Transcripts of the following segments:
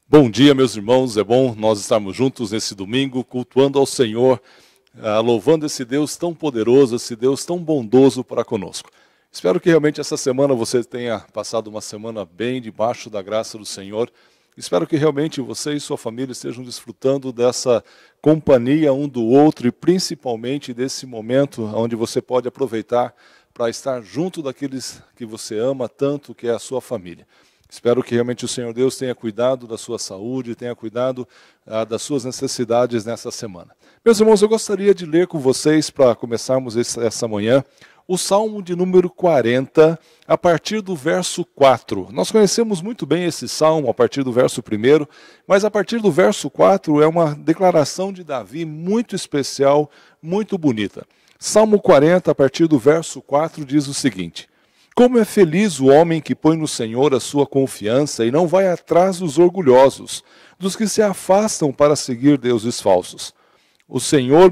Bom dia, meus irmãos, é bom nós estarmos juntos nesse domingo, cultuando ao Senhor, louvando esse Deus tão poderoso, esse Deus tão bondoso para conosco. Espero que realmente essa semana você tenha passado uma semana bem debaixo da graça do Senhor. Espero que realmente você e sua família estejam desfrutando dessa companhia um do outro e principalmente desse momento onde você pode aproveitar para estar junto daqueles que você ama tanto, que é a sua família. Espero que realmente o Senhor Deus tenha cuidado da sua saúde, tenha cuidado das suas necessidades nessa semana. Meus irmãos, eu gostaria de ler com vocês, para começarmos essa manhã, o Salmo de número 40, a partir do verso 4. Nós conhecemos muito bem esse Salmo a partir do verso 1, mas a partir do verso 4 é uma declaração de Davi muito especial, muito bonita. Salmo 40, a partir do verso 4, diz o seguinte: Como é feliz o homem que põe no Senhor a sua confiança e não vai atrás dos orgulhosos, dos que se afastam para seguir deuses falsos. Ó Senhor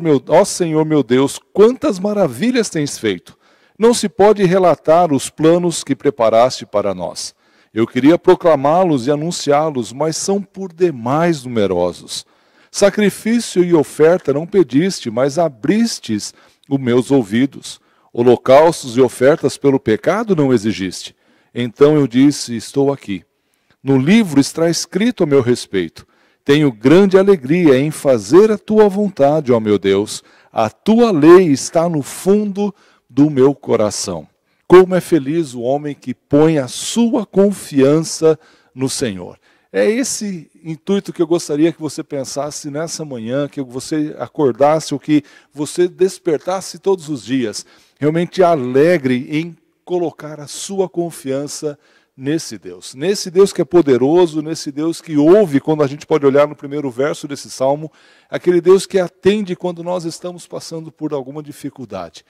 meu Deus, quantas maravilhas tens feito! Não se pode relatar os planos que preparaste para nós. Eu queria proclamá-los e anunciá-los, mas são por demais numerosos. Sacrifício e oferta não pediste, mas abristes os meus ouvidos. Holocaustos e ofertas pelo pecado não exigiste. Então eu disse, estou aqui. No livro está escrito a meu respeito. Tenho grande alegria em fazer a tua vontade, ó meu Deus. A tua lei está no fundo do meu coração. Como é feliz o homem que põe a sua confiança no Senhor. É esse intuito que eu gostaria que você pensasse nessa manhã, que você acordasse ou que você despertasse todos os dias, realmente alegre em colocar a sua confiança nesse Deus que é poderoso, nesse Deus que ouve, quando a gente pode olhar no primeiro verso desse Salmo, aquele Deus que atende quando nós estamos passando por alguma dificuldade.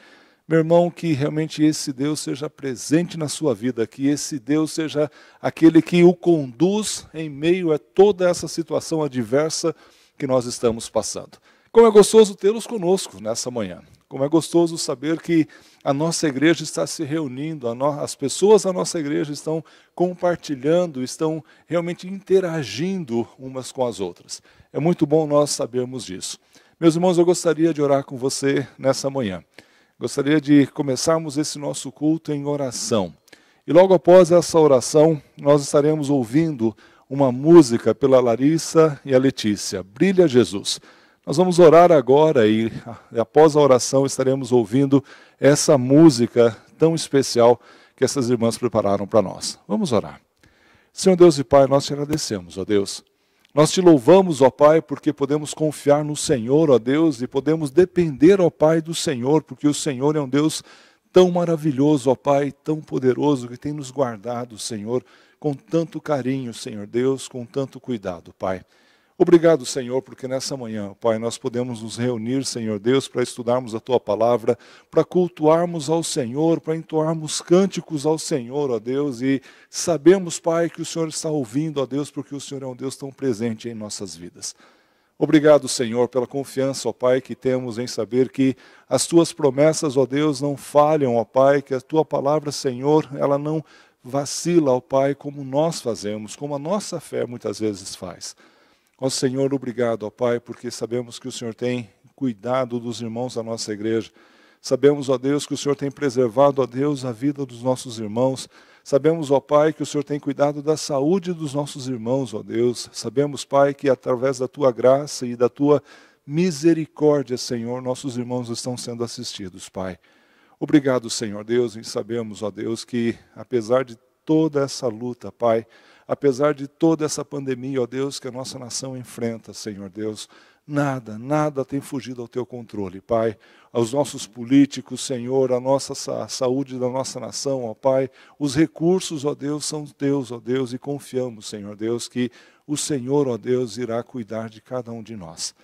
Meu irmão, que realmente esse Deus seja presente na sua vida, que esse Deus seja aquele que o conduz em meio a toda essa situação adversa que nós estamos passando. Como é gostoso tê-los conosco nessa manhã. Como é gostoso saber que a nossa igreja está se reunindo, as pessoas da nossa igreja estão compartilhando, estão realmente interagindo umas com as outras. É muito bom nós sabermos disso. Meus irmãos, eu gostaria de orar com você nessa manhã. Gostaria de começarmos esse nosso culto em oração. E logo após essa oração, nós estaremos ouvindo uma música pela Larissa e a Letícia, Brilha Jesus. Nós vamos orar agora e após a oração estaremos ouvindo essa música tão especial que essas irmãs prepararam para nós. Vamos orar. Senhor Deus e Pai, nós te agradecemos, ó Deus. Nós te louvamos, ó Pai, porque podemos confiar no Senhor, ó Deus, e podemos depender, ó Pai, do Senhor, porque o Senhor é um Deus tão maravilhoso, ó Pai, tão poderoso, que tem nos guardado, Senhor, com tanto carinho, Senhor Deus, com tanto cuidado, Pai. Obrigado, Senhor, porque nessa manhã, Pai, nós podemos nos reunir, Senhor Deus, para estudarmos a Tua Palavra, para cultuarmos ao Senhor, para entoarmos cânticos ao Senhor, ó Deus, e sabemos, Pai, que o Senhor está ouvindo, ó Deus, porque o Senhor é um Deus tão presente em nossas vidas. Obrigado, Senhor, pela confiança, ó Pai, que temos em saber que as Tuas promessas, ó Deus, não falham, ó Pai, que a Tua Palavra, Senhor, ela não vacila, ó Pai, como nós fazemos, como a nossa fé muitas vezes faz. Ó Senhor, obrigado, ó Pai, porque sabemos que o Senhor tem cuidado dos irmãos da nossa igreja. Sabemos, ó Deus, que o Senhor tem preservado, ó Deus, a vida dos nossos irmãos. Sabemos, ó Pai, que o Senhor tem cuidado da saúde dos nossos irmãos, ó Deus. Sabemos, Pai, que através da Tua graça e da Tua misericórdia, Senhor, nossos irmãos estão sendo assistidos, Pai. Obrigado, Senhor Deus, e sabemos, ó Deus, que apesar de toda essa luta, Pai, apesar de toda essa pandemia, ó Deus, que a nossa nação enfrenta, Senhor Deus, nada tem fugido ao Teu controle, Pai. Aos nossos políticos, Senhor, a nossa saúde da nossa nação, ó Pai, os recursos, ó Deus, são Teus, ó Deus, e confiamos, Senhor Deus, que o Senhor, ó Deus, irá cuidar de cada um de nós.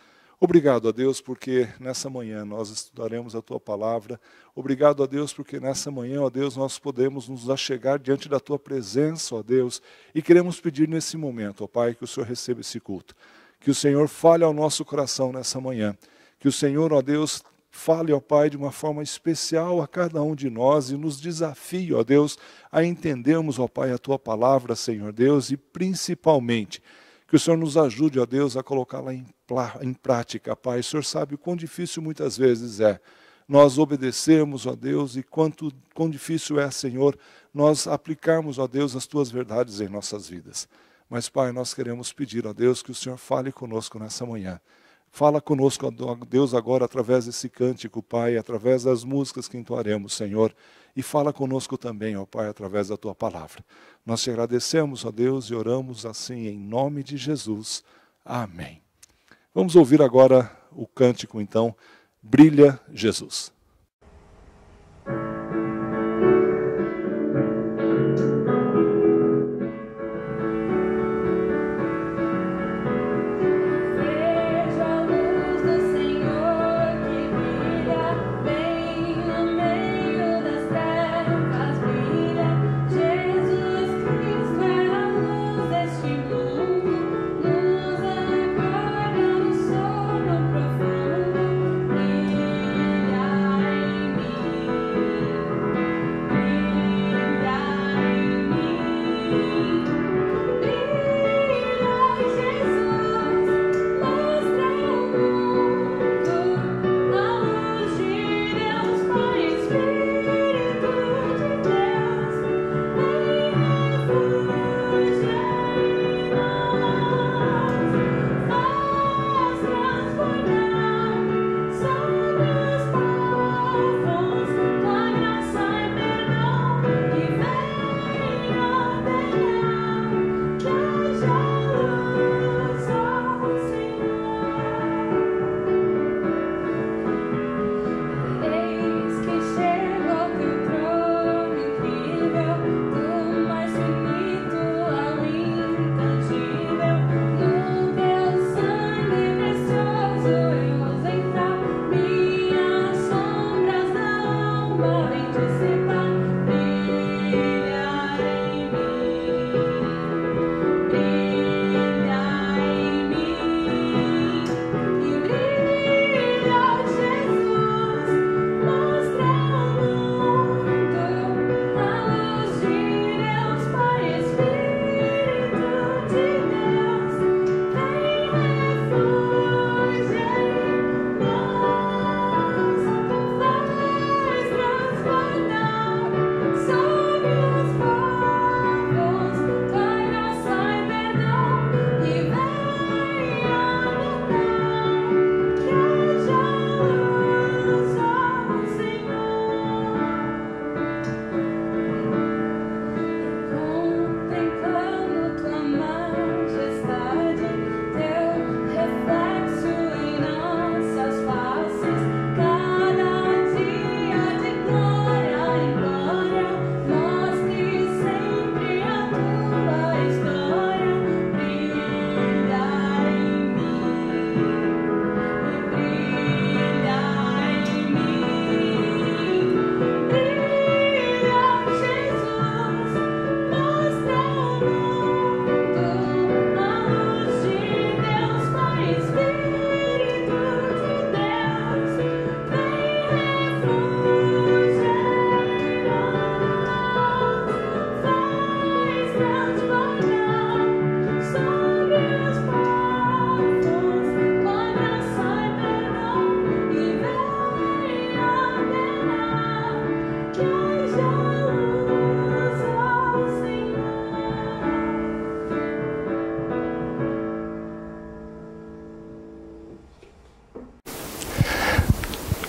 Obrigado, ó Deus, porque nessa manhã nós estudaremos a Tua Palavra. Obrigado, ó Deus, porque nessa manhã, ó Deus, nós podemos nos achegar diante da Tua presença, ó Deus, e queremos pedir nesse momento, ó Pai, que o Senhor receba esse culto. Que o Senhor fale ao nosso coração nessa manhã. Que o Senhor, ó Deus, fale, ó Pai, de uma forma especial a cada um de nós e nos desafie, ó Deus, a entendermos, ó Pai, a Tua Palavra, Senhor Deus, e principalmente Que o Senhor nos ajude, ó Deus, a colocá-la em prática, Pai. O Senhor sabe o quão difícil muitas vezes é nós obedecermos, ó Deus, e quão difícil é, Senhor, nós aplicarmos, ó Deus, as Tuas verdades em nossas vidas. Mas, Pai, nós queremos pedir, ó Deus, que o Senhor fale conosco nessa manhã. Fala conosco, ó Deus, agora através desse cântico, Pai, através das músicas que entoaremos, Senhor. E fala conosco também, ó Pai, através da Tua palavra. Nós te agradecemos, ó Deus, e oramos assim em nome de Jesus. Amém. Vamos ouvir agora o cântico, então, Brilha Jesus.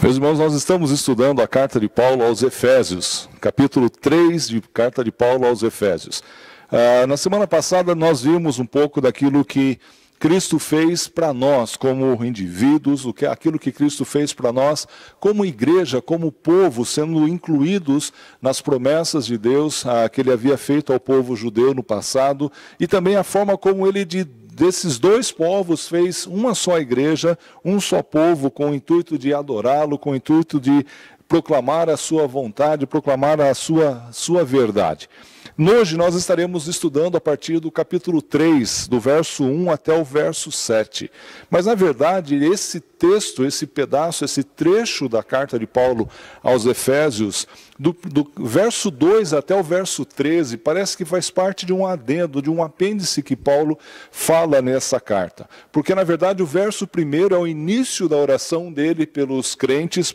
Meus irmãos, nós estamos estudando a carta de Paulo aos Efésios, capítulo 3 de carta de Paulo aos Efésios. Na semana passada nós vimos um pouco daquilo que Cristo fez para nós como indivíduos, aquilo que Cristo fez para nós como igreja, como povo, sendo incluídos nas promessas de Deus que Ele havia feito ao povo judeu no passado, e também a forma como Ele desses dois povos fez uma só igreja, um só povo, com o intuito de adorá-lo, com o intuito de proclamar a sua vontade, proclamar a sua verdade. Hoje nós estaremos estudando a partir do capítulo 3, do verso 1 até o verso 7. Mas, na verdade, esse texto, esse pedaço, esse trecho da carta de Paulo aos Efésios, do verso 2 até o verso 13, parece que faz parte de um adendo, de um apêndice que Paulo fala nessa carta. Porque, na verdade, o verso 1 é o início da oração dele pelos crentes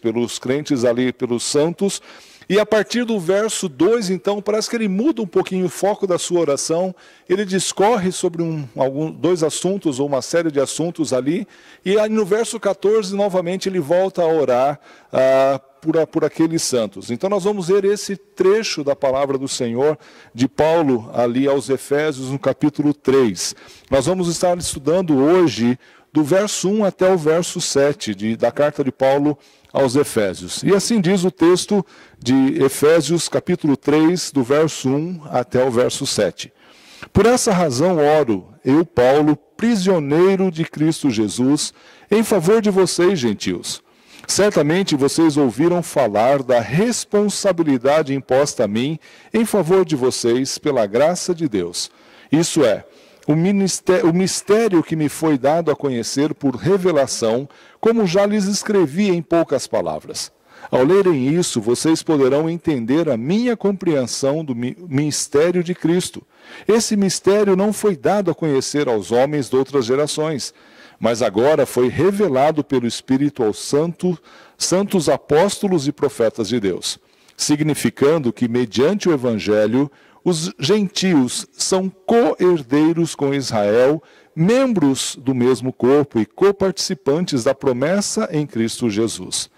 ali, pelos santos. E a partir do verso 2, então, parece que ele muda um pouquinho o foco da sua oração, ele discorre sobre dois assuntos, ou uma série de assuntos ali, e aí no verso 14, novamente, ele volta a orar por aqueles santos. Então nós vamos ver esse trecho da palavra do Senhor, de Paulo, ali aos Efésios, no capítulo 3. Nós vamos estar estudando hoje do verso 1 até o verso 7, da carta de Paulo aos Efésios. E assim diz o texto de Efésios, capítulo 3, do verso 1 até o verso 7. Por essa razão oro, eu, Paulo, prisioneiro de Cristo Jesus, em favor de vocês, gentios. Certamente vocês ouviram falar da responsabilidade imposta a mim em favor de vocês pela graça de Deus. Isso é, o mistério que me foi dado a conhecer por revelação, como já lhes escrevi em poucas palavras. Ao lerem isso, vocês poderão entender a minha compreensão do mistério de Cristo. Esse mistério não foi dado a conhecer aos homens de outras gerações, mas agora foi revelado pelo Espírito aos santos apóstolos e profetas de Deus, significando que, mediante o Evangelho, os gentios são co-herdeiros com Israel, membros do mesmo corpo e coparticipantes da promessa em Cristo Jesus.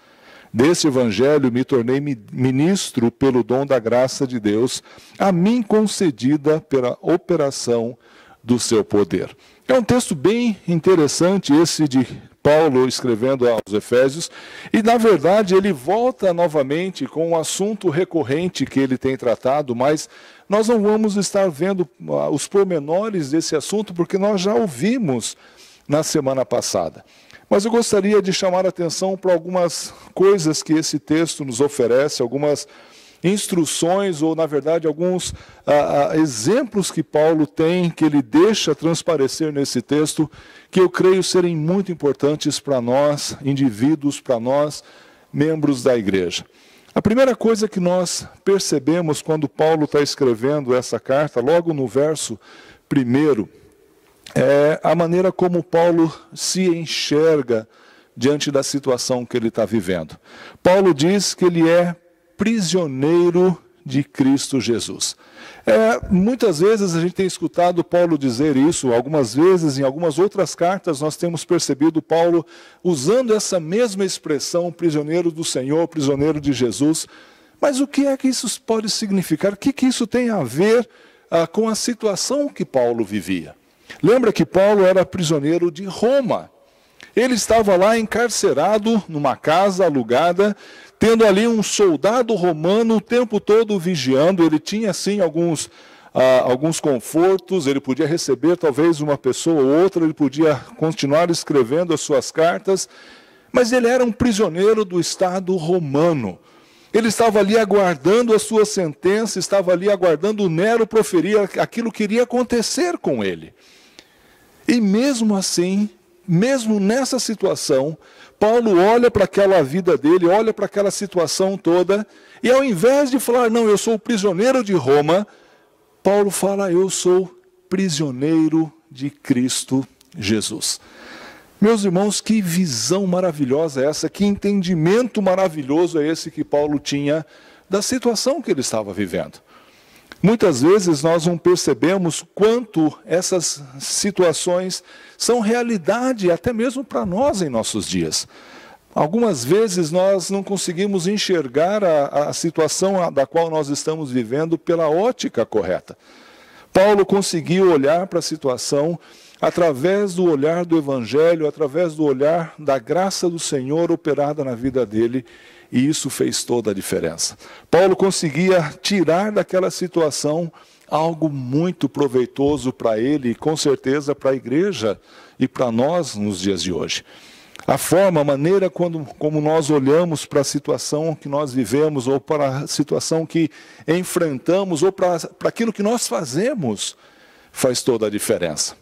Desse Evangelho me tornei ministro pelo dom da graça de Deus, a mim concedida pela operação do seu poder. É um texto bem interessante esse de Paulo escrevendo aos Efésios, e na verdade ele volta novamente com um assunto recorrente que ele tem tratado, mas nós não vamos estar vendo os pormenores desse assunto, porque nós já ouvimos na semana passada. Mas eu gostaria de chamar a atenção para algumas coisas que esse texto nos oferece, algumas instruções, ou na verdade alguns exemplos que Paulo tem, que ele deixa transparecer nesse texto, que eu creio serem muito importantes para nós, indivíduos, para nós, membros da igreja. A primeira coisa que nós percebemos quando Paulo está escrevendo essa carta, logo no verso 1, é a maneira como Paulo se enxerga diante da situação que ele está vivendo. Paulo diz que ele é prisioneiro de Cristo Jesus. Muitas vezes a gente tem escutado Paulo dizer isso, algumas vezes em algumas outras cartas nós temos percebido Paulo usando essa mesma expressão, prisioneiro do Senhor, prisioneiro de Jesus. Mas o que é que isso pode significar? O que isso tem a ver com a situação que Paulo vivia? Lembra que Paulo era prisioneiro de Roma. Ele estava lá encarcerado numa casa alugada, tendo ali um soldado romano o tempo todo vigiando. Ele tinha, sim, alguns confortos, ele podia receber talvez uma pessoa ou outra, ele podia continuar escrevendo as suas cartas, mas ele era um prisioneiro do Estado romano. Ele estava ali aguardando a sua sentença, estava ali aguardando o Nero proferir aquilo que iria acontecer com ele. E mesmo assim, mesmo nessa situação, Paulo olha para aquela vida dele, olha para aquela situação toda, e ao invés de falar, não, eu sou prisioneiro de Roma, Paulo fala, eu sou prisioneiro de Cristo Jesus. Meus irmãos, que visão maravilhosa é essa, que entendimento maravilhoso é esse que Paulo tinha da situação que ele estava vivendo. Muitas vezes nós não percebemos quanto essas situações são realidade, até mesmo para nós em nossos dias. Algumas vezes nós não conseguimos enxergar a situação da qual nós estamos vivendo pela ótica correta. Paulo conseguiu olhar para a situação através do olhar do Evangelho, através do olhar da graça do Senhor operada na vida dele, e isso fez toda a diferença. Paulo conseguia tirar daquela situação algo muito proveitoso para ele e com certeza para a igreja e para nós nos dias de hoje. a maneira como nós olhamos para a situação que nós vivemos, ou para a situação que enfrentamos, ou para aquilo que nós fazemos, faz toda a diferença.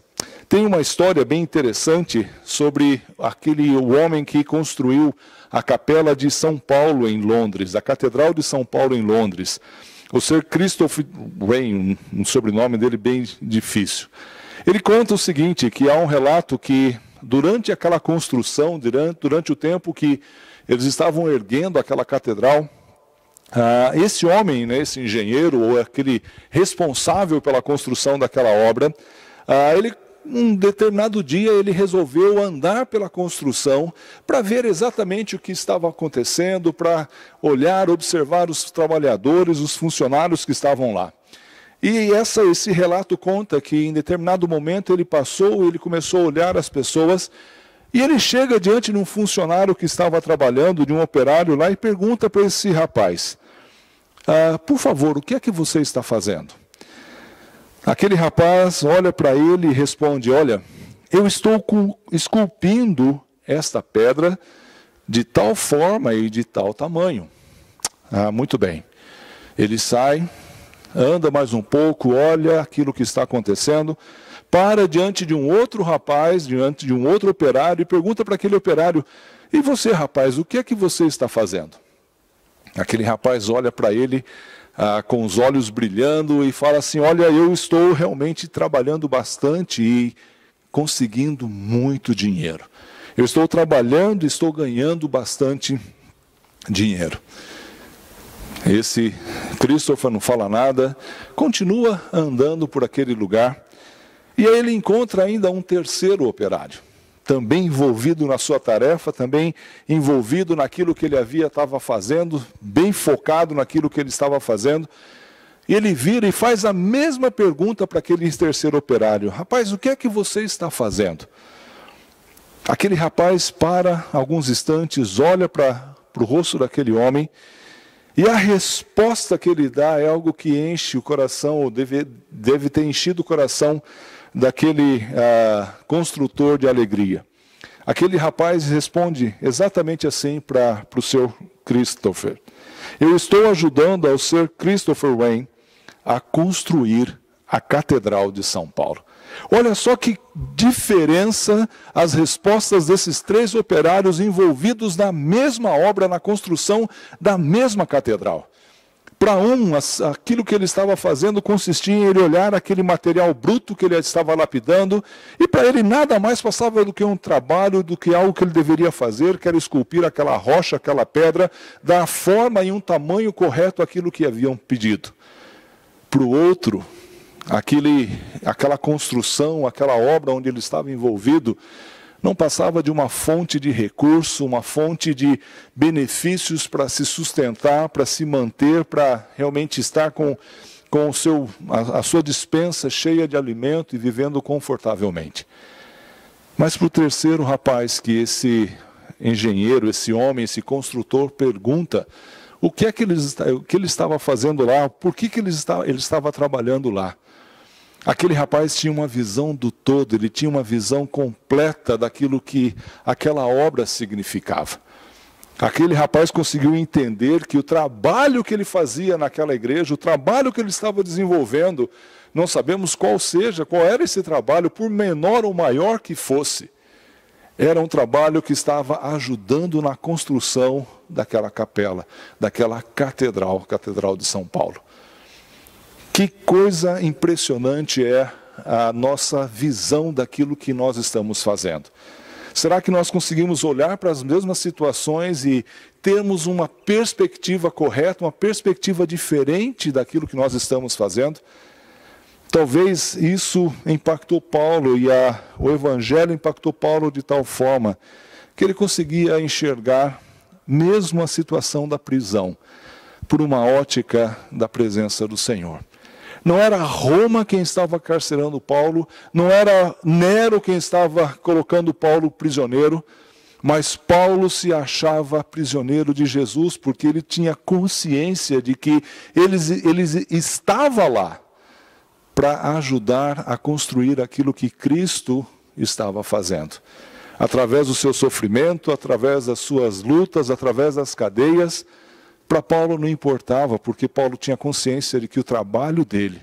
Tem uma história bem interessante sobre o homem que construiu a Capela de São Paulo em Londres, a Catedral de São Paulo em Londres. O Sir Christopher Wren, um sobrenome dele bem difícil. Ele conta o seguinte, que há um relato que durante aquela construção, durante o tempo que eles estavam erguendo aquela catedral, esse homem, né, esse engenheiro, ou aquele responsável pela construção daquela obra, um determinado dia ele resolveu andar pela construção para ver exatamente o que estava acontecendo, para olhar, observar os trabalhadores, os funcionários que estavam lá. E esse relato conta que em determinado momento ele começou a olhar as pessoas, e ele chega diante de um funcionário que estava trabalhando, de um operário lá, e pergunta para esse rapaz, por favor, o que é que você está fazendo? Aquele rapaz olha para ele e responde, olha, eu estou esculpindo esta pedra de tal forma e de tal tamanho. Muito bem. Ele sai, anda mais um pouco, olha aquilo que está acontecendo, para diante de um outro rapaz, diante de um outro operário, e pergunta para aquele operário, e você, rapaz, o que é que você está fazendo? Aquele rapaz olha para ele com os olhos brilhando e fala assim, olha, eu estou realmente trabalhando bastante e conseguindo muito dinheiro. Eu estou trabalhando e estou ganhando bastante dinheiro. Esse Christopher não fala nada, continua andando por aquele lugar, e aí ele encontra ainda um terceiro operário, também envolvido na sua tarefa, também envolvido naquilo que ele estava fazendo, bem focado naquilo que ele estava fazendo. E ele vira e faz a mesma pergunta para aquele terceiro operário. Rapaz, o que é que você está fazendo? Aquele rapaz para alguns instantes, olha para o rosto daquele homem, e a resposta que ele dá é algo que enche o coração, ou deve ter enchido o coração daquele construtor de alegria. Aquele rapaz responde exatamente assim para o Sr. Christopher. Eu estou ajudando ao Sr. Christopher Wren a construir a Catedral de São Paulo. Olha só que diferença as respostas desses três operários envolvidos na mesma obra, na construção da mesma catedral. Para aquilo que ele estava fazendo consistia em ele olhar aquele material bruto que ele estava lapidando, e para ele nada mais passava do que um trabalho, do que algo que ele deveria fazer, que era esculpir aquela rocha, aquela pedra, dar forma e um tamanho correto àquilo que haviam pedido. Para o outro, aquela construção, aquela obra onde ele estava envolvido, não passava de uma fonte de recurso, uma fonte de benefícios para se sustentar, para se manter, para realmente estar com a sua despensa cheia de alimento e vivendo confortavelmente. Mas para o terceiro rapaz, que esse engenheiro, esse homem, esse construtor pergunta o que ele estava fazendo lá, por que ele estava trabalhando lá. Aquele rapaz tinha uma visão do todo, ele tinha uma visão completa daquilo que aquela obra significava. Aquele rapaz conseguiu entender que o trabalho que ele fazia naquela igreja, o trabalho que ele estava desenvolvendo, não sabemos qual era esse trabalho, por menor ou maior que fosse, era um trabalho que estava ajudando na construção daquela capela, daquela catedral de São Paulo. Que coisa impressionante é a nossa visão daquilo que nós estamos fazendo. Será que nós conseguimos olhar para as mesmas situações e termos uma perspectiva correta, uma perspectiva diferente daquilo que nós estamos fazendo? Talvez isso impactou Paulo, e o Evangelho impactou Paulo de tal forma que ele conseguia enxergar mesmo a situação da prisão por uma ótica da presença do Senhor. Não era Roma quem estava carcerando Paulo, não era Nero quem estava colocando Paulo prisioneiro, mas Paulo se achava prisioneiro de Jesus, porque ele tinha consciência de que ele estava lá para ajudar a construir aquilo que Cristo estava fazendo. através do seu sofrimento, através das suas lutas, através das cadeias. Para Paulo não importava, porque Paulo tinha consciência de que o trabalho dele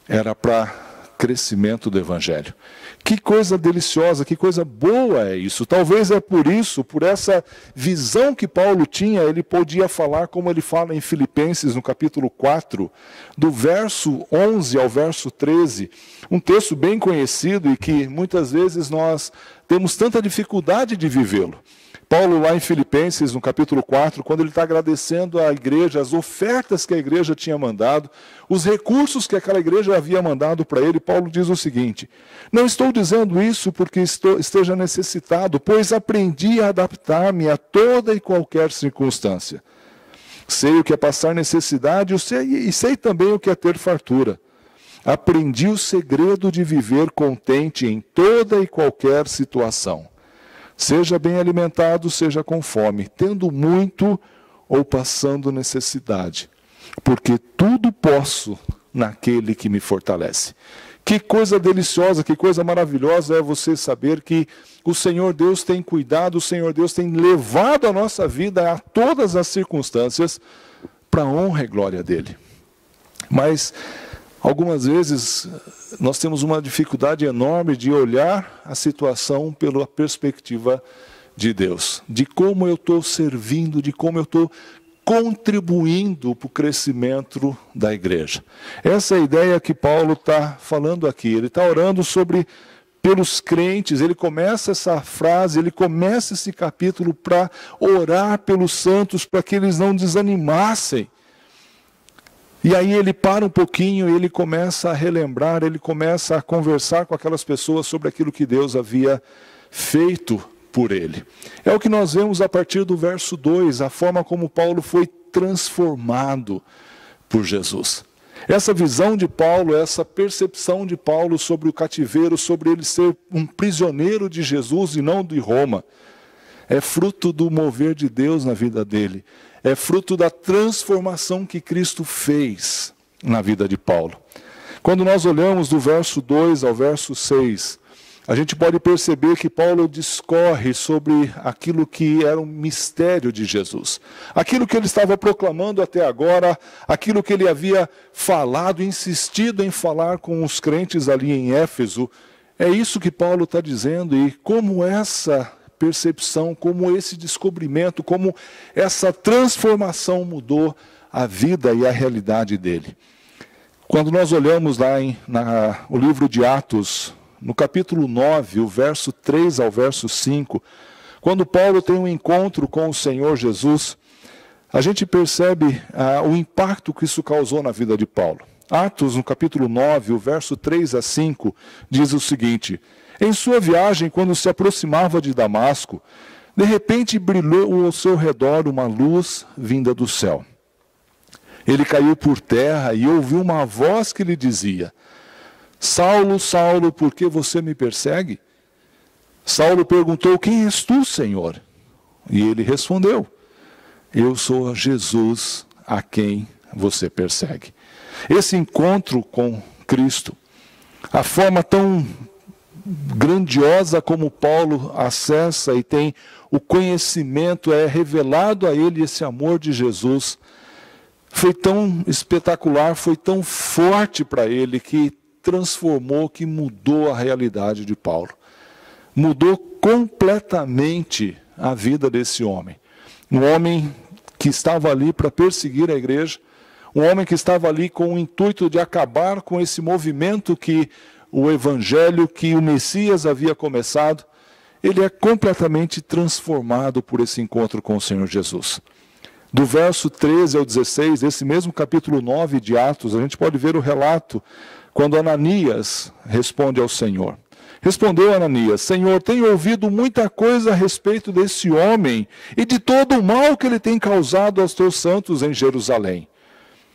era para crescimento do Evangelho. Que coisa deliciosa, que coisa boa é isso. Talvez é por isso, por essa visão que Paulo tinha, ele podia falar como ele fala em Filipenses, no capítulo 4, do verso 11 ao verso 13, um texto bem conhecido e que muitas vezes nós temos tanta dificuldade de vivê-lo. Paulo lá em Filipenses, no capítulo 4, quando ele está agradecendo à igreja, as ofertas que a igreja tinha mandado, os recursos que aquela igreja havia mandado para ele, Paulo diz o seguinte: não estou dizendo isso porque esteja necessitado, pois aprendi a adaptar-me a toda e qualquer circunstância. Sei o que é passar necessidade e sei também o que é ter fartura. Aprendi o segredo de viver contente em toda e qualquer situação. Seja bem alimentado, seja com fome, tendo muito ou passando necessidade, porque tudo posso naquele que me fortalece. Que coisa deliciosa, que coisa maravilhosa é você saber que o Senhor Deus tem cuidado, o Senhor Deus tem levado a nossa vida a todas as circunstâncias para a honra e glória dele. Mas algumas vezes nós temos uma dificuldade enorme de olhar a situação pela perspectiva de Deus, de como eu estou servindo, de como eu estou contribuindo para o crescimento da igreja. Essa é a ideia que Paulo está falando aqui. Ele está orando pelos crentes, ele começa essa frase, ele começa esse capítulo para orar pelos santos, para que eles não desanimassem. E aí ele para um pouquinho e ele começa a relembrar, ele começa a conversar com aquelas pessoas sobre aquilo que Deus havia feito por ele. É o que nós vemos a partir do verso 2, a forma como Paulo foi transformado por Jesus. Essa visão de Paulo, essa percepção de Paulo sobre o cativeiro, sobre ele ser um prisioneiro de Jesus e não de Roma, é fruto do mover de Deus na vida dele. É fruto da transformação que Cristo fez na vida de Paulo. Quando nós olhamos do verso 2 ao verso 6, a gente pode perceber que Paulo discorre sobre aquilo que era um mistério de Jesus. Aquilo que ele estava proclamando até agora, aquilo que ele havia falado, insistido em falar com os crentes ali em Éfeso. É isso que Paulo está dizendo, e como essa percepção, como esse descobrimento, como essa transformação mudou a vida e a realidade dele. Quando nós olhamos lá no livro de Atos, no capítulo 9, o verso 3 ao verso 5, quando Paulo tem um encontro com o Senhor Jesus, a gente percebe o impacto que isso causou na vida de Paulo. Atos, no capítulo 9, o verso 3 a 5, diz o seguinte: em sua viagem, quando se aproximava de Damasco, de repente brilhou ao seu redor uma luz vinda do céu. Ele caiu por terra e ouviu uma voz que lhe dizia: Saulo, Saulo, por que você me persegue? Saulo perguntou: quem és tu, Senhor? E ele respondeu: eu sou Jesus a quem você persegue. Esse encontro com Cristo, a forma tão grandiosa como Paulo acessa e tem o conhecimento, é revelado a ele esse amor de Jesus, foi tão espetacular, foi tão forte para ele, que transformou, que mudou a realidade de Paulo. Mudou completamente a vida desse homem. Um homem que estava ali para perseguir a igreja, um homem que estava ali com o intuito de acabar com esse movimento que o evangelho, que o Messias havia começado. Ele é completamente transformado por esse encontro com o Senhor Jesus. Do verso 13 ao 16, desse mesmo capítulo 9 de Atos, a gente pode ver o relato quando Ananias responde ao Senhor. Respondeu Ananias: Senhor, tenho ouvido muita coisa a respeito desse homem e de todo o mal que ele tem causado aos teus santos em Jerusalém.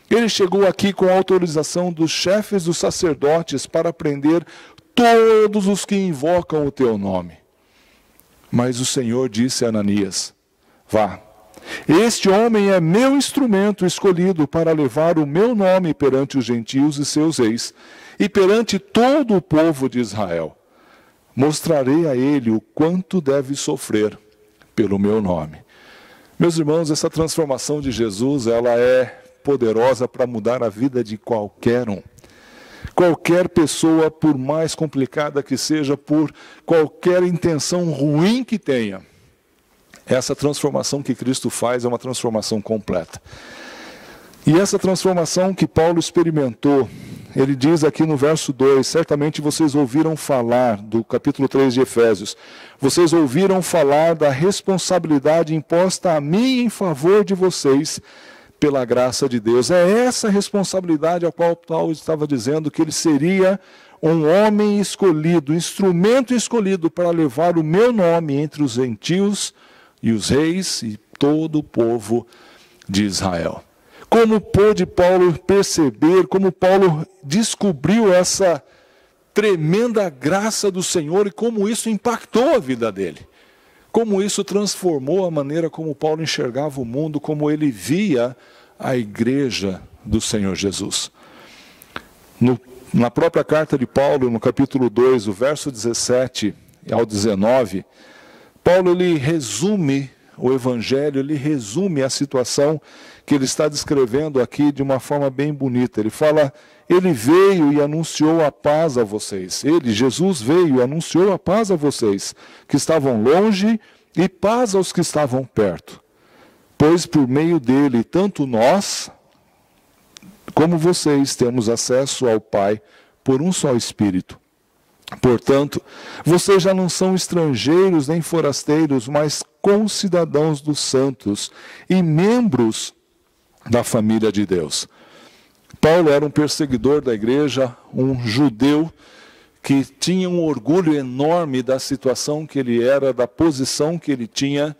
Ele chegou aqui com a autorização dos chefes dos sacerdotes para prender todos os que invocam o teu nome. Mas o Senhor disse a Ananias: vá, este homem é meu instrumento escolhido para levar o meu nome perante os gentios e seus reis, e perante todo o povo de Israel. mostrarei a ele o quanto deve sofrer pelo meu nome. Meus irmãos, essa transformação de Jesus, ela é poderosa para mudar a vida de qualquer um. Qualquer pessoa, por mais complicada que seja, por qualquer intenção ruim que tenha, essa transformação que Cristo faz é uma transformação completa. E essa transformação que Paulo experimentou, ele diz aqui no verso 2, certamente vocês ouviram falar, do capítulo 3 de Efésios, vocês ouviram falar da responsabilidade imposta a mim em favor de vocês, pela graça de Deus. É essa responsabilidade a qual Paulo estava dizendo que ele seria um homem escolhido, um instrumento escolhido para levar o meu nome entre os gentios e os reis e todo o povo de Israel. Como pôde Paulo perceber, como Paulo descobriu essa tremenda graça do Senhor e como isso impactou a vida dele. Como isso transformou a maneira como Paulo enxergava o mundo, como ele via a igreja do Senhor Jesus. Na própria carta de Paulo, no capítulo 2, o verso 17 ao 19, Paulo ele resume o Evangelho, ele resume a situação que ele está descrevendo aqui de uma forma bem bonita. Ele fala, ele veio e anunciou a paz a vocês. Ele, Jesus, veio e anunciou a paz a vocês, que estavam longe, e paz aos que estavam perto. Pois por meio dele, tanto nós, como vocês, temos acesso ao Pai por um só Espírito. Portanto, vocês já não são estrangeiros nem forasteiros, mas concidadãos dos santos e membros da família de Deus. Paulo era um perseguidor da igreja, um judeu que tinha um orgulho enorme da situação que ele era, da posição que ele tinha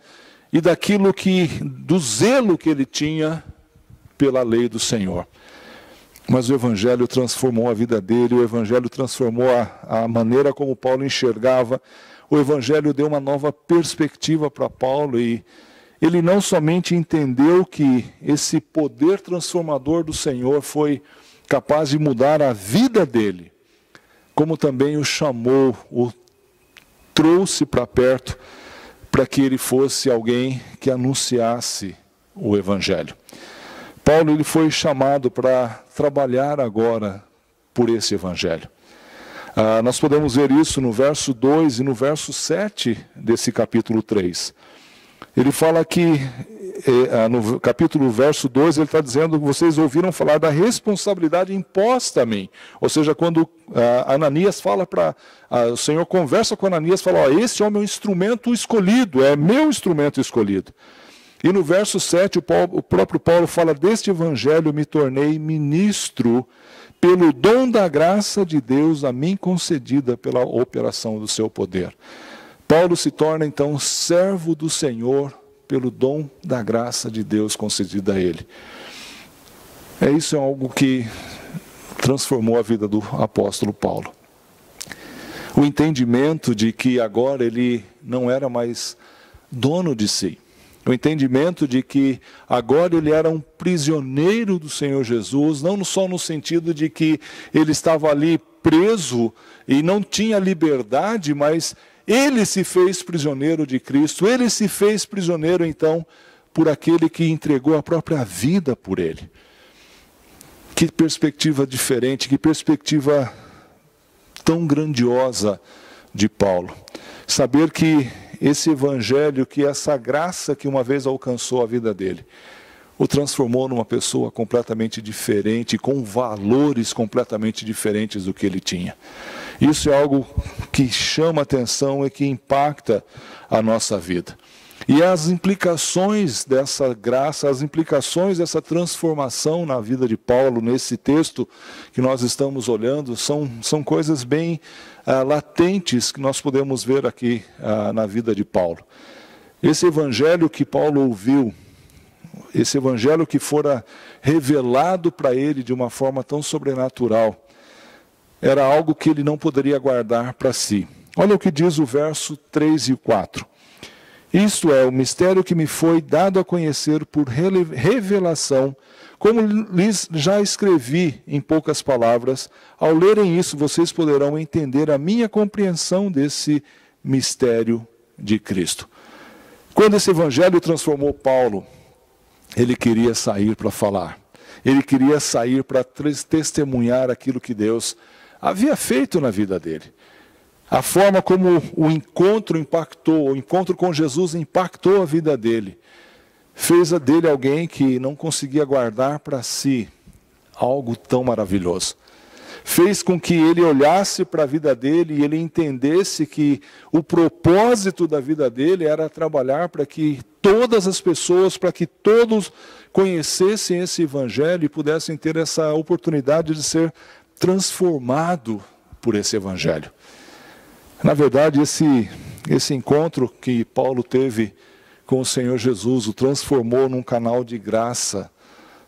e do zelo que ele tinha pela lei do Senhor. Mas o Evangelho transformou a vida dele, o Evangelho transformou a maneira como Paulo enxergava, o Evangelho deu uma nova perspectiva para Paulo e ele não somente entendeu que esse poder transformador do Senhor foi capaz de mudar a vida dele, como também o chamou, o trouxe para perto, para que ele fosse alguém que anunciasse o Evangelho. Paulo ele foi chamado para trabalhar agora por esse Evangelho. Nós podemos ver isso no verso 2 e no verso 7 desse capítulo 3. Ele fala que, no capítulo verso 2, ele está dizendo que vocês ouviram falar da responsabilidade imposta a mim. Ou seja, quando Ananias fala o Senhor conversa com Ananias e fala, esse homem é um instrumento escolhido, é meu instrumento escolhido. E no verso 7, o próprio Paulo fala, deste evangelho me tornei ministro pelo dom da graça de Deus a mim concedida pela operação do seu poder. Paulo se torna então servo do Senhor pelo dom da graça de Deus concedida a ele. Isso é algo que transformou a vida do apóstolo Paulo. O entendimento de que agora ele não era mais dono de si. O entendimento de que agora ele era um prisioneiro do Senhor Jesus, não só no sentido de que ele estava ali preso e não tinha liberdade, mas ele se fez prisioneiro de Cristo, ele se fez prisioneiro então por aquele que entregou a própria vida por ele. Que perspectiva diferente, que perspectiva tão grandiosa de Paulo. Saber que esse evangelho, que essa graça que uma vez alcançou a vida dele, o transformou numa pessoa completamente diferente, com valores completamente diferentes do que ele tinha. Isso é algo que chama atenção e que impacta a nossa vida. E as implicações dessa graça, as implicações dessa transformação na vida de Paulo, nesse texto que nós estamos olhando, são coisas bem latentes que nós podemos ver aqui na vida de Paulo. Esse evangelho que Paulo ouviu, esse evangelho que fora revelado para ele de uma forma tão sobrenatural, era algo que ele não poderia guardar para si. Olha o que diz o verso 3 e 4. Isto é, o mistério que me foi dado a conhecer por revelação, Como lhes já escrevi em poucas palavras, ao lerem isso vocês poderão entender a minha compreensão desse mistério de Cristo. Quando esse evangelho transformou Paulo, ele queria sair para falar. Ele queria sair para testemunhar aquilo que Deus havia feito na vida dele. A forma como o encontro impactou, o encontro com Jesus impactou a vida dele. Fez dele alguém que não conseguia guardar para si algo tão maravilhoso. Fez com que ele olhasse para a vida dele e ele entendesse que o propósito da vida dele era trabalhar para que todas as pessoas, para que todos conhecessem esse evangelho e pudessem ter essa oportunidade de ser transformado por esse evangelho. Na verdade, esse encontro que Paulo teve com o Senhor Jesus o transformou num canal de graça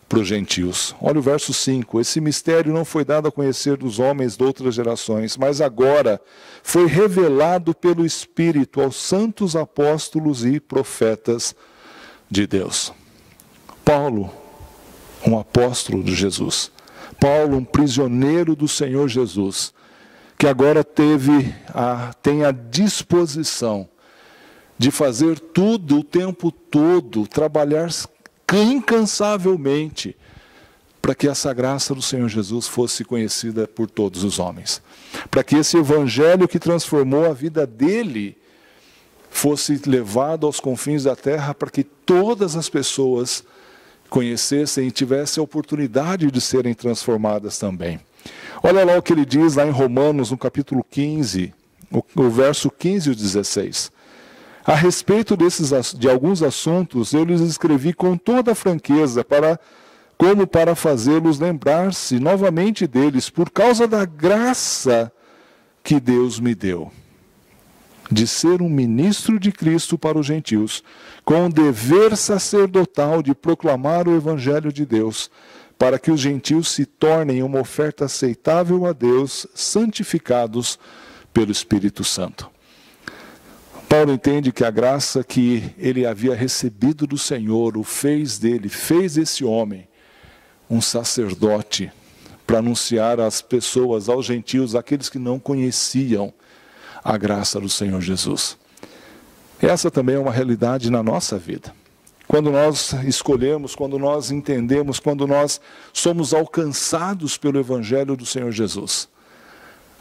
para os gentios. Olha o verso 5. Esse mistério não foi dado a conhecer dos homens de outras gerações, mas agora foi revelado pelo Espírito aos santos apóstolos e profetas de Deus. Paulo, um apóstolo de Jesus. Paulo, um prisioneiro do Senhor Jesus, que agora tem a disposição de fazer tudo o tempo todo, trabalhar incansavelmente para que essa graça do Senhor Jesus fosse conhecida por todos os homens. Para que esse evangelho que transformou a vida dele fosse levado aos confins da terra, para que todas as pessoas conhecessem e tivessem a oportunidade de serem transformadas também. Olha lá o que ele diz lá em Romanos, no capítulo 15, o verso 15 e 16. A respeito de alguns assuntos, eu lhes escrevi com toda a franqueza, como para fazê-los lembrar-se novamente deles, por causa da graça que Deus me deu, de ser um ministro de Cristo para os gentios, com o dever sacerdotal de proclamar o evangelho de Deus, para que os gentios se tornem uma oferta aceitável a Deus, santificados pelo Espírito Santo. Paulo entende que a graça que ele havia recebido do Senhor fez esse homem um sacerdote para anunciar às pessoas, aos gentios, aqueles que não conheciam a graça do Senhor Jesus. Essa também é uma realidade na nossa vida. Quando nós escolhemos, quando nós entendemos, quando nós somos alcançados pelo Evangelho do Senhor Jesus,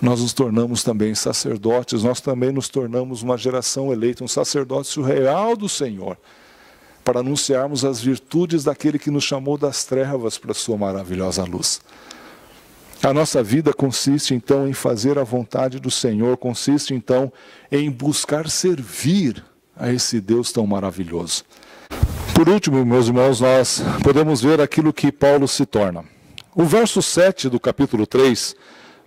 nós nos tornamos também sacerdotes, nós também nos tornamos uma geração eleita, um sacerdócio real do Senhor, para anunciarmos as virtudes daquele que nos chamou das trevas para a sua maravilhosa luz. A nossa vida consiste então em fazer a vontade do Senhor, consiste então em buscar servir a esse Deus tão maravilhoso. Por último, meus irmãos, nós podemos ver aquilo que Paulo se torna. O verso 7 do capítulo 3,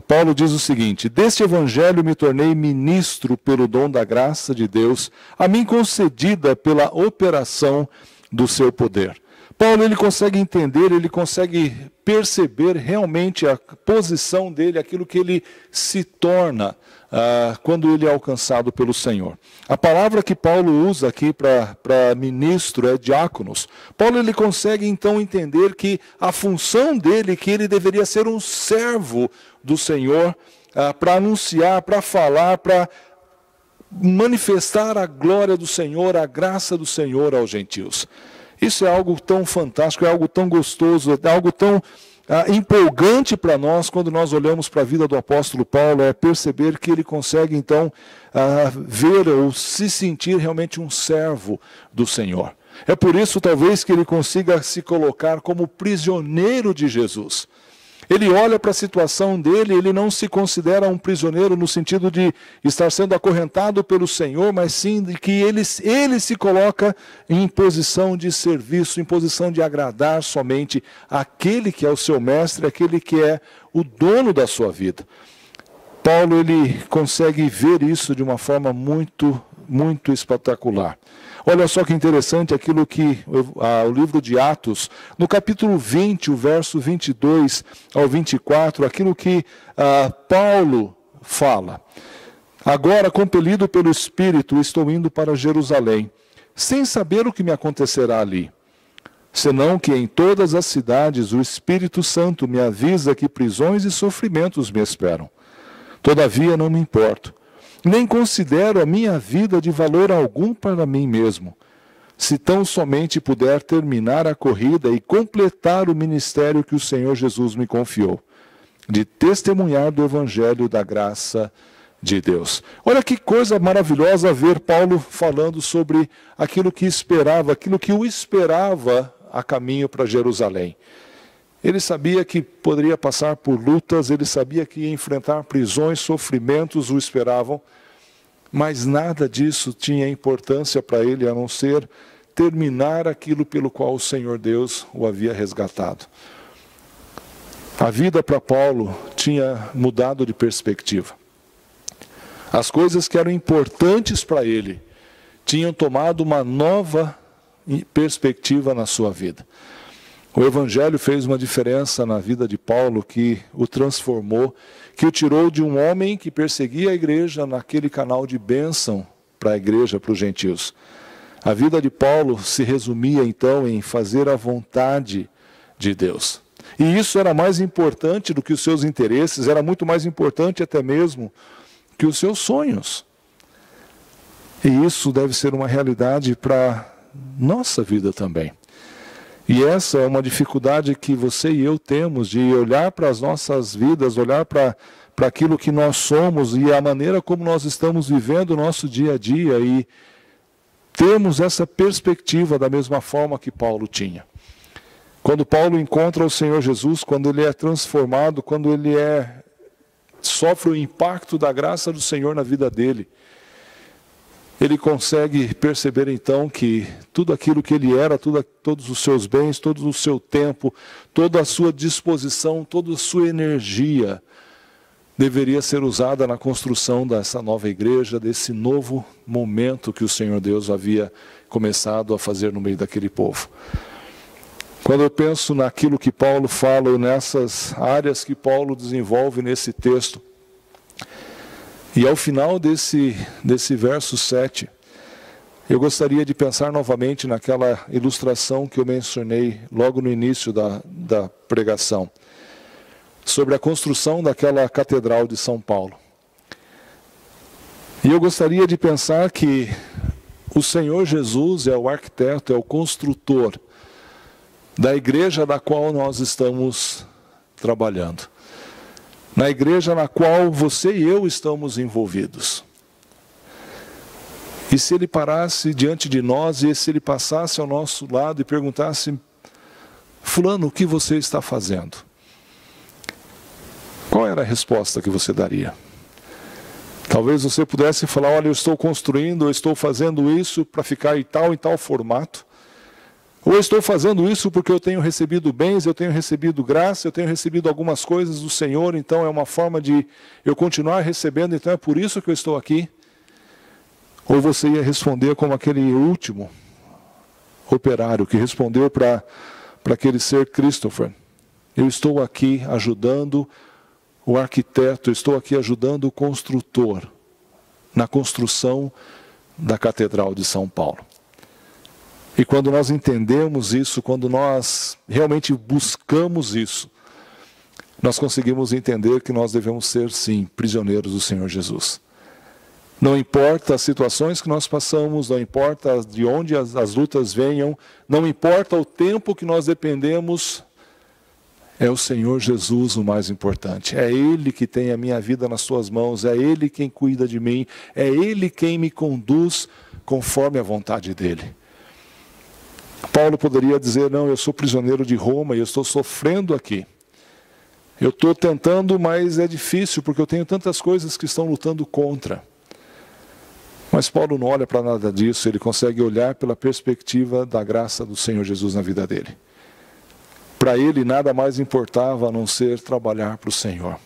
Paulo diz o seguinte: deste evangelho me tornei ministro pelo dom da graça de Deus, a mim concedida pela operação do seu poder. Paulo, ele consegue entender, ele consegue perceber realmente a posição dele, aquilo que ele se torna quando ele é alcançado pelo Senhor. A palavra que Paulo usa aqui para ministro é diáconos. Paulo, ele consegue então entender que a função dele, que ele deveria ser um servo do Senhor, para anunciar, para falar, para manifestar a glória do Senhor, a graça do Senhor aos gentios. Isso é algo tão fantástico, é algo tão gostoso, é algo tão empolgante para nós quando nós olhamos para a vida do apóstolo Paulo, é perceber que ele consegue então ver ou se sentir realmente um servo do Senhor. É por isso talvez que ele consiga se colocar como prisioneiro de Jesus. Ele olha para a situação dele, ele não se considera um prisioneiro no sentido de estar sendo acorrentado pelo Senhor, mas sim de que ele se coloca em posição de serviço, em posição de agradar somente aquele que é o seu mestre, aquele que é o dono da sua vida. Paulo, ele consegue ver isso de uma forma muito, muito espetacular. Olha só que interessante aquilo que o livro de Atos, no capítulo 20, o verso 22 ao 24, aquilo que Paulo fala. Agora, compelido pelo Espírito, estou indo para Jerusalém, sem saber o que me acontecerá ali. senão que em todas as cidades o Espírito Santo me avisa que prisões e sofrimentos me esperam. Todavia não me importo, nem considero a minha vida de valor algum para mim mesmo, se tão somente puder terminar a corrida e completar o ministério que o Senhor Jesus me confiou, de testemunhar do Evangelho da graça de Deus. Olha que coisa maravilhosa ver Paulo falando sobre aquilo que esperava, aquilo que o esperava a caminho para Jerusalém. Ele sabia que poderia passar por lutas, ele sabia que ia enfrentar prisões, sofrimentos o esperavam, mas nada disso tinha importância para ele, a não ser terminar aquilo pelo qual o Senhor Deus o havia resgatado. A vida para Paulo tinha mudado de perspectiva. As coisas que eram importantes para ele tinham tomado uma nova perspectiva na sua vida. O Evangelho fez uma diferença na vida de Paulo que o transformou, que o tirou de um homem que perseguia a igreja naquele canal de bênção para a igreja, para os gentios. A vida de Paulo se resumia então em fazer a vontade de Deus. E isso era mais importante do que os seus interesses, era muito mais importante até mesmo que os seus sonhos. E isso deve ser uma realidade para nossa vida também. E essa é uma dificuldade que você e eu temos, de olhar para as nossas vidas, olhar para aquilo que nós somos e a maneira como nós estamos vivendo o nosso dia a dia e temos essa perspectiva da mesma forma que Paulo tinha. Quando Paulo encontra o Senhor Jesus, quando ele é transformado, quando ele sofre o impacto da graça do Senhor na vida dele, ele consegue perceber então que tudo aquilo que ele era, todos os seus bens, todo o seu tempo, toda a sua disposição, toda a sua energia deveria ser usada na construção dessa nova igreja, desse novo momento que o Senhor Deus havia começado a fazer no meio daquele povo. Quando eu penso naquilo que Paulo fala, nessas áreas que Paulo desenvolve nesse texto, e ao final desse verso 7, eu gostaria de pensar novamente naquela ilustração que eu mencionei logo no início da pregação, sobre a construção daquela catedral de São Paulo. E eu gostaria de pensar que o Senhor Jesus é o arquiteto, é o construtor da igreja da qual nós estamos trabalhando. Na igreja na qual você e eu estamos envolvidos. E se ele parasse diante de nós, e se ele passasse ao nosso lado e perguntasse: fulano, o que você está fazendo? Qual era a resposta que você daria? Talvez você pudesse falar: olha, eu estou construindo, eu estou fazendo isso para ficar em tal formato. Ou eu estou fazendo isso porque eu tenho recebido bens, eu tenho recebido graça, eu tenho recebido algumas coisas do Senhor, então é uma forma de eu continuar recebendo, então é por isso que eu estou aqui. Ou você ia responder como aquele último operário que respondeu para aquele ser Christopher: eu estou aqui ajudando o arquiteto, eu estou aqui ajudando o construtor na construção da Catedral de São Paulo. E quando nós entendemos isso, quando nós realmente buscamos isso, nós conseguimos entender que nós devemos ser, sim, prisioneiros do Senhor Jesus. Não importa as situações que nós passamos, não importa de onde as lutas venham, não importa o tempo que nós dependemos, é o Senhor Jesus o mais importante. É Ele que tem a minha vida nas suas mãos, é Ele quem cuida de mim, é Ele quem me conduz conforme a vontade dEle. Paulo poderia dizer: não, eu sou prisioneiro de Roma e eu estou sofrendo aqui. Eu estou tentando, mas é difícil porque eu tenho tantas coisas que estão lutando contra. Mas Paulo não olha para nada disso, ele consegue olhar pela perspectiva da graça do Senhor Jesus na vida dele. Para ele nada mais importava a não ser trabalhar para o Senhor.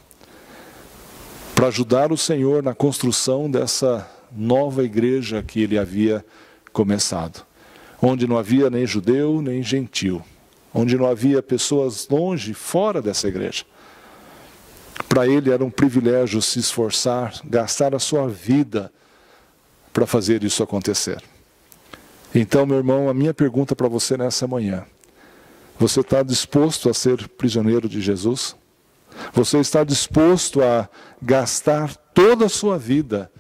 Para ajudar o Senhor na construção dessa nova igreja que ele havia começado. Onde não havia nem judeu, nem gentil. Onde não havia pessoas longe, fora dessa igreja. Para ele era um privilégio se esforçar, gastar a sua vida para fazer isso acontecer. Então, meu irmão, a minha pergunta para você nessa manhã Você está disposto a ser prisioneiro de Jesus? Você está disposto a gastar toda a sua vida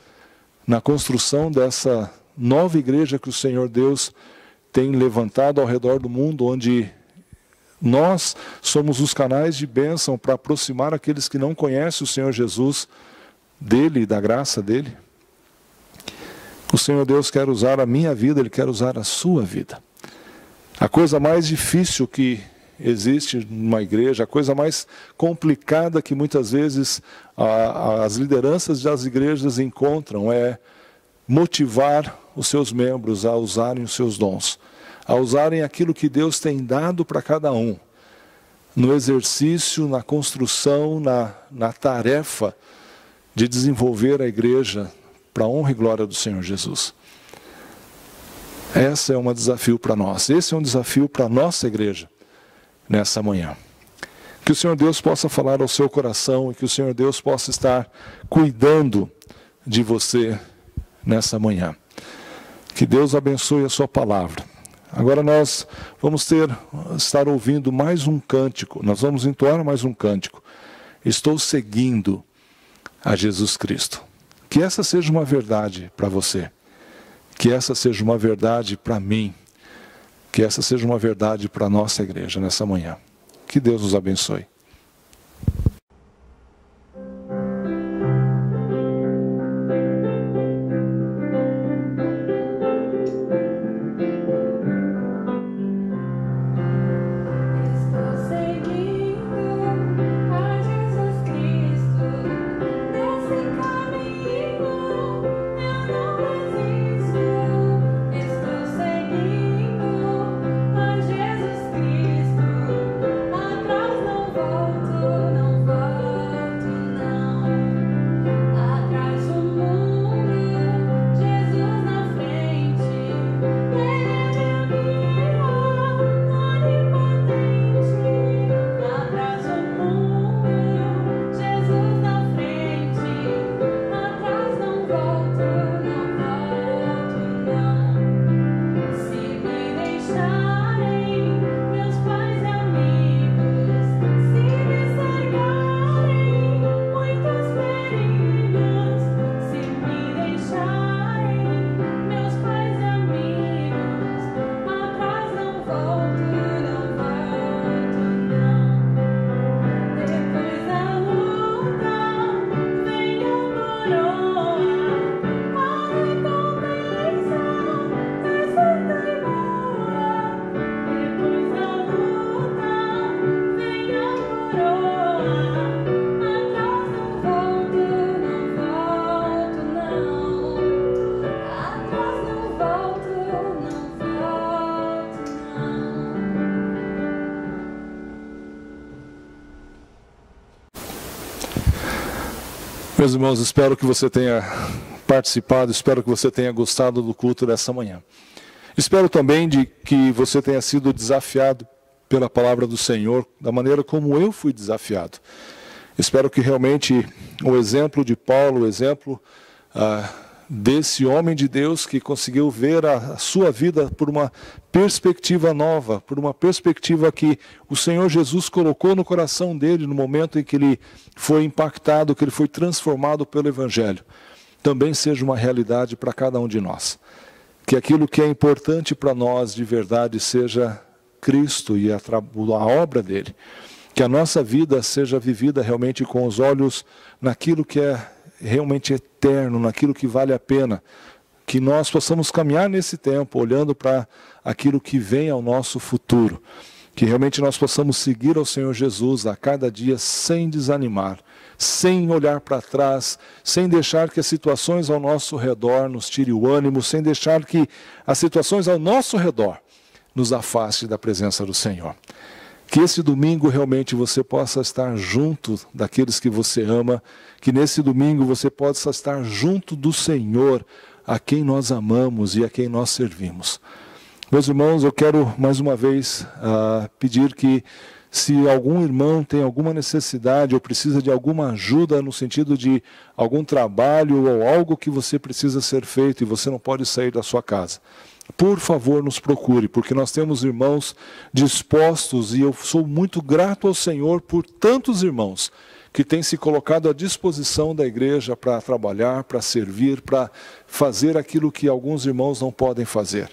na construção dessa nova igreja que o Senhor Deus tem levantado ao redor do mundo, onde nós somos os canais de bênção para aproximar aqueles que não conhecem o Senhor Jesus dele e da graça dele? O Senhor Deus quer usar a minha vida, Ele quer usar a sua vida. A coisa mais difícil que existe numa igreja, a coisa mais complicada que muitas vezes as lideranças das igrejas encontram é motivar os seus membros a usarem os seus dons, a usarem aquilo que Deus tem dado para cada um, no exercício, na construção, na tarefa de desenvolver a igreja para a honra e glória do Senhor Jesus. Esse é um desafio para nós, esse é um desafio para a nossa igreja nessa manhã. Que o Senhor Deus possa falar ao seu coração e que o Senhor Deus possa estar cuidando de você nessa manhã. Que Deus abençoe a sua palavra. Agora nós vamos estar ouvindo mais um cântico, nós vamos entoar mais um cântico. Estou seguindo a Jesus Cristo. Que essa seja uma verdade para você. Que essa seja uma verdade para mim. Que essa seja uma verdade para a nossa igreja nessa manhã. Que Deus nos abençoe. Meus irmãos, espero que você tenha participado, espero que você tenha gostado do culto dessa manhã. Espero também que você tenha sido desafiado pela palavra do Senhor, da maneira como eu fui desafiado. Espero que realmente o exemplo de Paulo, o exemplo desse homem de Deus que conseguiu ver a sua vida por uma perspectiva nova, por uma perspectiva que o Senhor Jesus colocou no coração dele no momento em que ele foi impactado, que ele foi transformado pelo Evangelho, também seja uma realidade para cada um de nós. Que aquilo que é importante para nós de verdade seja Cristo e a obra dele. Que a nossa vida seja vivida realmente com os olhos naquilo que é realmente eterno, naquilo que vale a pena. Que nós possamos caminhar nesse tempo, olhando para aquilo que vem ao nosso futuro. Que realmente nós possamos seguir ao Senhor Jesus a cada dia sem desanimar, sem olhar para trás, sem deixar que as situações ao nosso redor nos tire o ânimo, sem deixar que as situações ao nosso redor nos afaste da presença do Senhor. Que esse domingo realmente você possa estar junto daqueles que você ama, que nesse domingo você possa estar junto do Senhor, a quem nós amamos e a quem nós servimos. Meus irmãos, eu quero mais uma vez pedir que, se algum irmão tem alguma necessidade ou precisa de alguma ajuda no sentido de algum trabalho ou algo que você precisa ser feito e você não pode sair da sua casa, por favor, nos procure, porque nós temos irmãos dispostos e eu sou muito grato ao Senhor por tantos irmãos que têm se colocado à disposição da igreja para trabalhar, para servir, para fazer aquilo que alguns irmãos não podem fazer.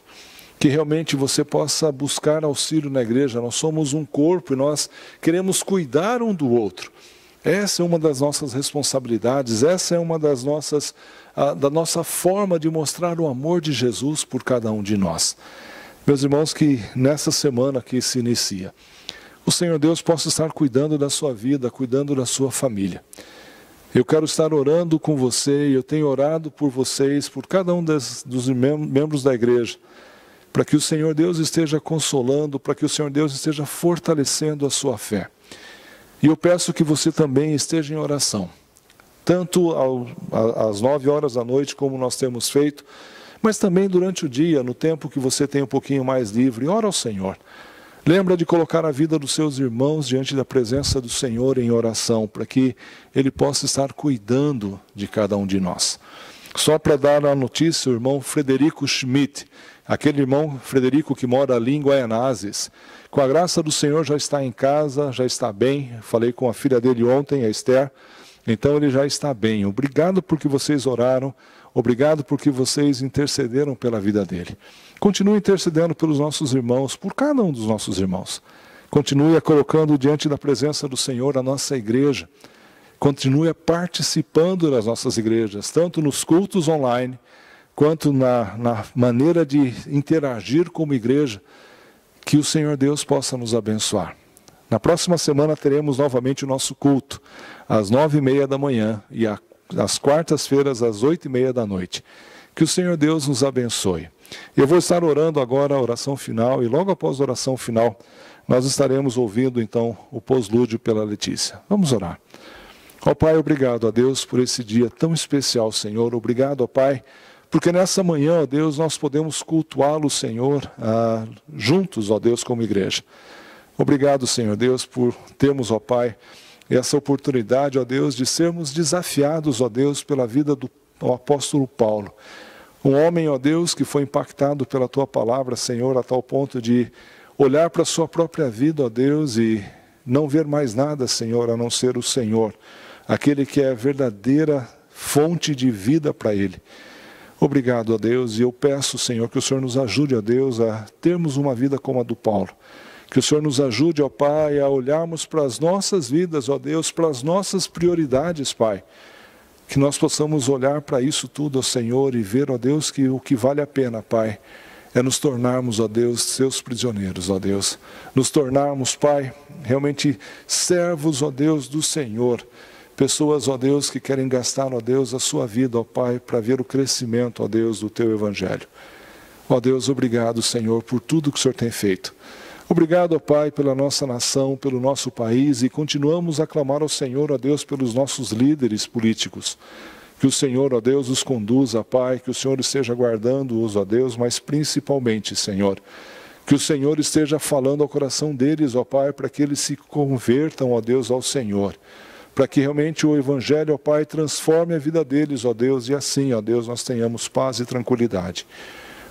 Que realmente você possa buscar auxílio na igreja. Nós somos um corpo e nós queremos cuidar um do outro. Essa é uma das nossas responsabilidades, essa é uma das nossas, da nossa forma de mostrar o amor de Jesus por cada um de nós. Meus irmãos, que nessa semana que se inicia, o Senhor Deus possa estar cuidando da sua vida, cuidando da sua família. Eu quero estar orando com você, e eu tenho orado por vocês, por cada um dos membros da igreja, para que o Senhor Deus esteja consolando, para que o Senhor Deus esteja fortalecendo a sua fé. E eu peço que você também esteja em oração, tanto às 9 horas da noite, como nós temos feito, mas também durante o dia, no tempo que você tem um pouquinho mais livre, ora ao Senhor. Lembra de colocar a vida dos seus irmãos diante da presença do Senhor em oração, para que Ele possa estar cuidando de cada um de nós. Só para dar a notícia, o irmão Frederico Schmidt, aquele irmão Frederico que mora ali em Guaianazes, com a graça do Senhor já está em casa, já está bem. Falei com a filha dele ontem, a Esther, então ele já está bem. Obrigado porque vocês oraram, obrigado porque vocês intercederam pela vida dele. Continue intercedendo pelos nossos irmãos, por cada um dos nossos irmãos. Continue colocando diante da presença do Senhor a nossa igreja. Continue participando das nossas igrejas, tanto nos cultos online, quanto na maneira de interagir como igreja. Que o Senhor Deus possa nos abençoar. Na próxima semana teremos novamente o nosso culto, às 9h30 da manhã e às quartas-feiras, às 8h30 da noite. Que o Senhor Deus nos abençoe. Eu vou estar orando agora a oração final, e logo após a oração final, nós estaremos ouvindo então o pós-lúdio pela Letícia. Vamos orar. Ó Pai, obrigado a Deus por esse dia tão especial, Senhor. Obrigado, ó Pai, porque nessa manhã, ó Deus, nós podemos cultuá-lo, Senhor, juntos, ó Deus, como igreja. Obrigado, Senhor Deus, por termos, ó Pai, essa oportunidade, ó Deus, de sermos desafiados, ó Deus, pela vida do apóstolo Paulo. Um homem, ó Deus, que foi impactado pela Tua palavra, Senhor, a tal ponto de olhar para a sua própria vida, ó Deus, e não ver mais nada, Senhor, a não ser o Senhor, aquele que é a verdadeira fonte de vida para ele. Obrigado, ó Deus, e eu peço, Senhor, que o Senhor nos ajude, ó Deus, a termos uma vida como a do Paulo. Que o Senhor nos ajude, ó Pai, a olharmos para as nossas vidas, ó Deus, para as nossas prioridades, Pai. Que nós possamos olhar para isso tudo, ó Senhor, e ver, ó Deus, que o que vale a pena, Pai, é nos tornarmos, ó Deus, seus prisioneiros, ó Deus. Nos tornarmos, Pai, realmente servos, ó Deus, do Senhor. Pessoas, ó Deus, que querem gastar, ó Deus, a sua vida, ó Pai, para ver o crescimento, ó Deus, do Teu Evangelho. Ó Deus, obrigado, Senhor, por tudo que o Senhor tem feito. Obrigado, ó Pai, pela nossa nação, pelo nosso país, e continuamos a clamar ao Senhor, ó Deus, pelos nossos líderes políticos. Que o Senhor, ó Deus, os conduza, Pai, que o Senhor esteja guardando-os, ó Deus, mas principalmente, Senhor, que o Senhor esteja falando ao coração deles, ó Pai, para que eles se convertam, ó Deus, ao Senhor. Para que realmente o Evangelho, ó Pai, transforme a vida deles, ó Deus, e assim, ó Deus, nós tenhamos paz e tranquilidade.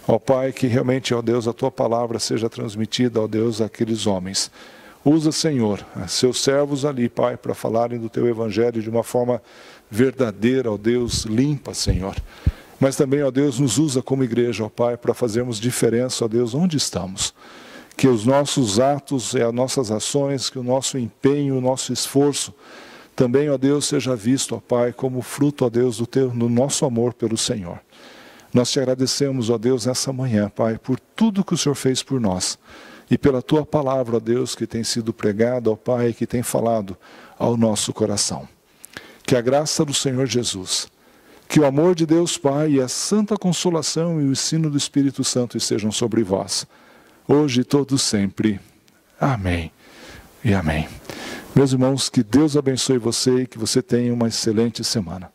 Ó Pai, que realmente, ó Deus, a Tua palavra seja transmitida, ó Deus, àqueles homens. Usa, Senhor, seus servos ali, Pai, para falarem do Teu Evangelho de uma forma verdadeira, ó Deus, limpa, Senhor. Mas também, ó Deus, nos usa como igreja, ó Pai, para fazermos diferença, ó Deus, onde estamos. Que os nossos atos e as nossas ações, que o nosso empenho, o nosso esforço, também, ó Deus, seja visto, ó Pai, como fruto, ó Deus, do nosso amor pelo Senhor. Nós te agradecemos, ó Deus, nessa manhã, Pai, por tudo que o Senhor fez por nós. E pela Tua palavra, ó Deus, que tem sido pregada, ó Pai, que tem falado ao nosso coração. Que a graça do Senhor Jesus, que o amor de Deus Pai e a santa consolação e o ensino do Espírito Santo estejam sobre vós, hoje e todos sempre. Amém e amém. Meus irmãos, que Deus abençoe você e que você tenha uma excelente semana.